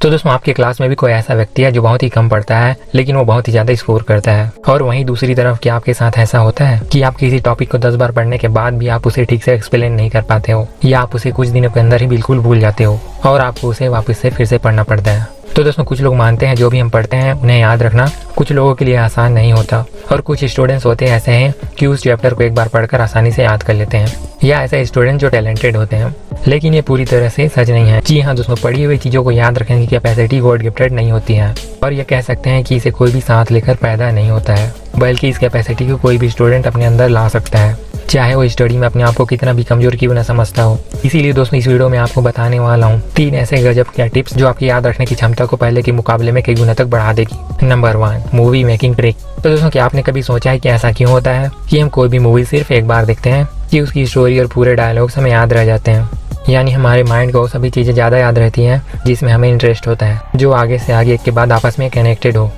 तो दोस्तों आपके क्लास में भी कोई ऐसा व्यक्ति है जो बहुत ही कम पढ़ता है लेकिन वो बहुत ही ज्यादा स्कोर करता है, और वहीं दूसरी तरफ क्या आपके साथ ऐसा होता है कि आप किसी टॉपिक को 10 बार पढ़ने के बाद भी आप उसे ठीक से एक्सप्लेन नहीं कर पाते हो, या आप उसे कुछ दिनों के अंदर ही बिल्कुल भूल जाते हो और आपको उसे वापस से फिर से पढ़ना पड़ता है। तो दोस्तों कुछ लोग मानते हैं जो भी हम पढ़ते हैं उन्हें याद रखना कुछ लोगों के लिए आसान नहीं होता, और कुछ स्टूडेंट्स होते हैं ऐसे हैं कि उस चैप्टर को एक बार पढ़कर आसानी से याद कर लेते हैं, या ऐसे स्टूडेंट जो टैलेंटेड होते हैं। लेकिन ये पूरी तरह से सच नहीं है। जी हाँ दोस्तों, पढ़ी हुई चीज़ों को याद रखने की कैपेसिटी गॉड गिफ्टेड नहीं होती है, और ये कह सकते हैं कि इसे कोई भी साथ लेकर पैदा नहीं होता है, बल्कि इस कैपेसिटी को कोई भी स्टूडेंट अपने अंदर ला सकता है, चाहे वो स्टडी में अपने आप को कितना भी कमजोर क्यों ना समझता हो। इसीलिए दोस्तों इस वीडियो में आपको बताने वाला हूँ 3 ऐसे गजब के टिप्स जो आपकी याद रखने की क्षमता को पहले के मुकाबले में कई गुना तक बढ़ा देगी। Number 1, movie making trick. तो दोस्तों क्या आपने कभी सोचा है कि ऐसा क्यों होता है कि हम कोई भी मूवी सिर्फ एक बार देखते हैं कि उसकी स्टोरी और पूरे डायलॉग्स हमें याद रह जाते हैं, यानी हमारे माइंड को सभी चीज़ें ज़्यादा याद रहती हैं जिसमें हमें इंटरेस्ट होता है, जो आगे से आगे एक के बाद आपस में कनेक्टेड हो,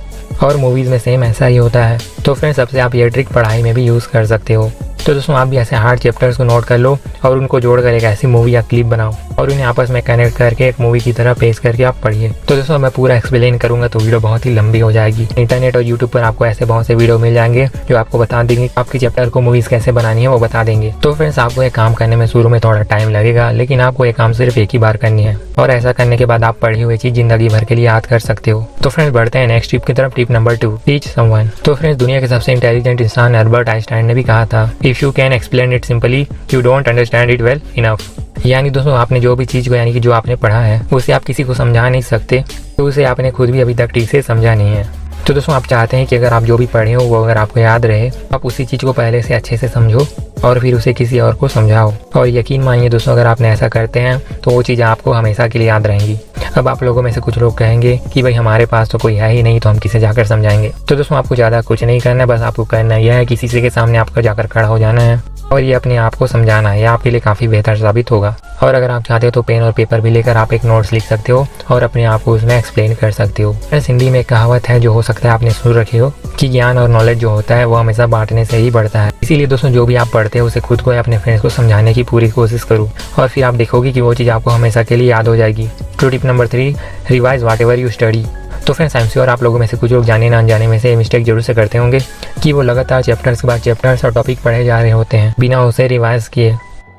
और मूवीज़ में सेम ऐसा ही होता है। तो फ्रेंड्स सबसे आप ये ट्रिक पढ़ाई में भी यूज़ कर सकते हो। तो दोस्तों आप भी ऐसे हार्ड चैप्टर्स को नोट कर लो और उनको जोड़कर एक ऐसी मूवी या क्लिप बनाओ और उन्हें आपस में कनेक्ट करके एक मूवी की तरह पेश करके आप पढ़िए। तो दोस्तों मैं पूरा एक्सप्लेन करूंगा तो वीडियो बहुत ही लंबी हो जाएगी। इंटरनेट और यूट्यूब पर आपको ऐसे बहुत से वीडियो मिल जाएंगे जो आपको बता देंगे आपके चैप्टर को मूवीज कैसे बनानी है, वो बता देंगे। तो फ्रेंड्स आपको ये काम करने में शुरू में थोड़ा टाइम लगेगा, लेकिन आपको ये काम सिर्फ एक ही बार करनी है, और ऐसा करने के बाद आप पढ़ी हुई चीज जिंदगी भर के लिए याद कर सकते हो। तो फ्रेंड्स बढ़ते हैं नेक्स्ट टिप की तरफ। Tip number 2, teach someone. तो फ्रेंड्स दुनिया के सबसे इंटेलिजेंट इंसान अल्बर्ट आइंस्टाइन ने भी कहा था, if you can explain it simply you don't understand it well enough. यानी दोस्तों आपने जो भी चीज को यानी कि जो आपने पढ़ा है उसे आप किसी को समझा नहीं सकते, तो उसे आपने खुद भी अभी तक ठीक से समझा नहीं है। तो दोस्तों आप चाहते हैं कि अगर आप जो भी पढ़े हो वो अगर आपको याद रहे, आप उसी चीज को पहले से अच्छे से समझो और फिर उसे किसी और को समझाओ, और यकीन मानिए दोस्तों अगर आपने ऐसा करते हैं तो वो चीज़ आपको हमेशा के लिए याद रहेंगी। अब आप लोगों में से कुछ लोग कहेंगे कि भाई हमारे पास तो कोई है ही नहीं तो हम किसे जाकर समझाएंगे। तो दोस्तों आपको ज़्यादा कुछ नहीं करना है, बस आपको करना यह है किसी से के सामने आपको जाकर खड़ा हो जाना है और ये अपने आप को समझाना है, ये आपके लिए काफ़ी बेहतर साबित होगा। और अगर आप चाहते हो तो पेन और पेपर भी लेकर आप एक नोट्स लिख सकते हो और अपने आप को उसमें एक्सप्लेन कर सकते हो। हिंदी में एक कहावत है जो हो सकता है आपने सुन रखी हो कि ज्ञान और नॉलेज जो होता है वो हमेशा बांटने से ही बढ़ता है। इसीलिए दोस्तों जो भी आप पढ़ते हो उसे खुद को या अपने फ्रेंड्स को समझाने की पूरी कोशिश करो, और फिर आप देखोगे कि वो चीज़ आपको हमेशा के लिए याद हो जाएगी। तो tip number 3, revise what ever you study. तो फ्रेंड्स आई एम श्योर आप लोगों में से कुछ लोग जाने ना अनजाने में से मिस्टेक जरूर से करते होंगे कि वो लगातार चैप्टर्स के बाद चैप्टर्स और टॉपिक पढ़े जा रहे होते हैं बिना उसे रिवाइज किए।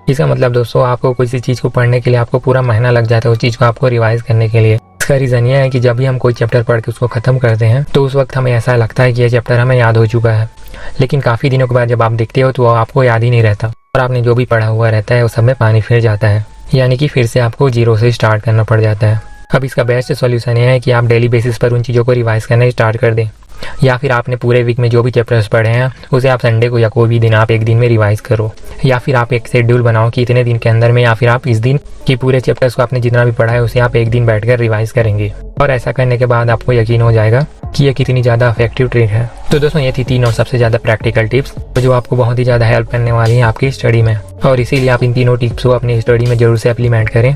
इसका मतलब दोस्तों आपको किसी चीज़ को पढ़ने के लिए आपको पूरा महीना लग जाता है उस चीज़ को आपको रिवाइज करने के लिए। इसका रीज़न ये है कि जब भी हम कोई चैप्टर पढ़ के उसको ख़त्म करते हैं तो उस वक्त हमें ऐसा लगता है कि ये चैप्टर हमें याद हो चुका है, लेकिन काफ़ी दिनों के बाद जब आप देखते हो तो आपको याद ही नहीं रहता और आपने जो भी पढ़ा हुआ रहता है वो सब में पानी फिर जाता है, यानी कि फिर से आपको जीरो से स्टार्ट करना पड़ जाता है। अब इसका बेस्ट सॉल्यूशन ये है कि आप डेली बेसिस पर उन चीज़ों को रिवाइज करना स्टार्ट कर दें, या फिर आपने पूरे वीक में जो भी चैप्टर्स पढ़े हैं उसे आप संडे को या कोई भी दिन आप एक दिन में रिवाइज करो, या फिर आप एक शेड्यूल बनाओ कि इतने दिन के अंदर में, या फिर आप इस दिन की पूरे चैप्टर्स को आपने जितना भी पढ़ा है उसे आप एक दिन बैठकर रिवाइज करेंगे, और ऐसा करने के बाद आपको यकीन हो जाएगा कि ये कितनी ज़्यादा इफेक्टिव ट्रिक है। तो दोस्तों ये थी 3 और सबसे ज़्यादा प्रैक्टिकल टिप्स जो आपको बहुत ही ज़्यादा हेल्प करने वाली हैं आपकी स्टडी में, और इसीलिए आप इन तीनों टिप्स को अपनी स्टडी में जरूर से इम्प्लीमेंट करें।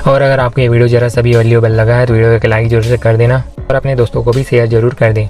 और अगर आपको ये वीडियो ज़रा सा भी वैल्यूएबल लगा है तो वीडियो को लाइक जरूर से कर देना और अपने दोस्तों को भी शेयर जरूर कर दें।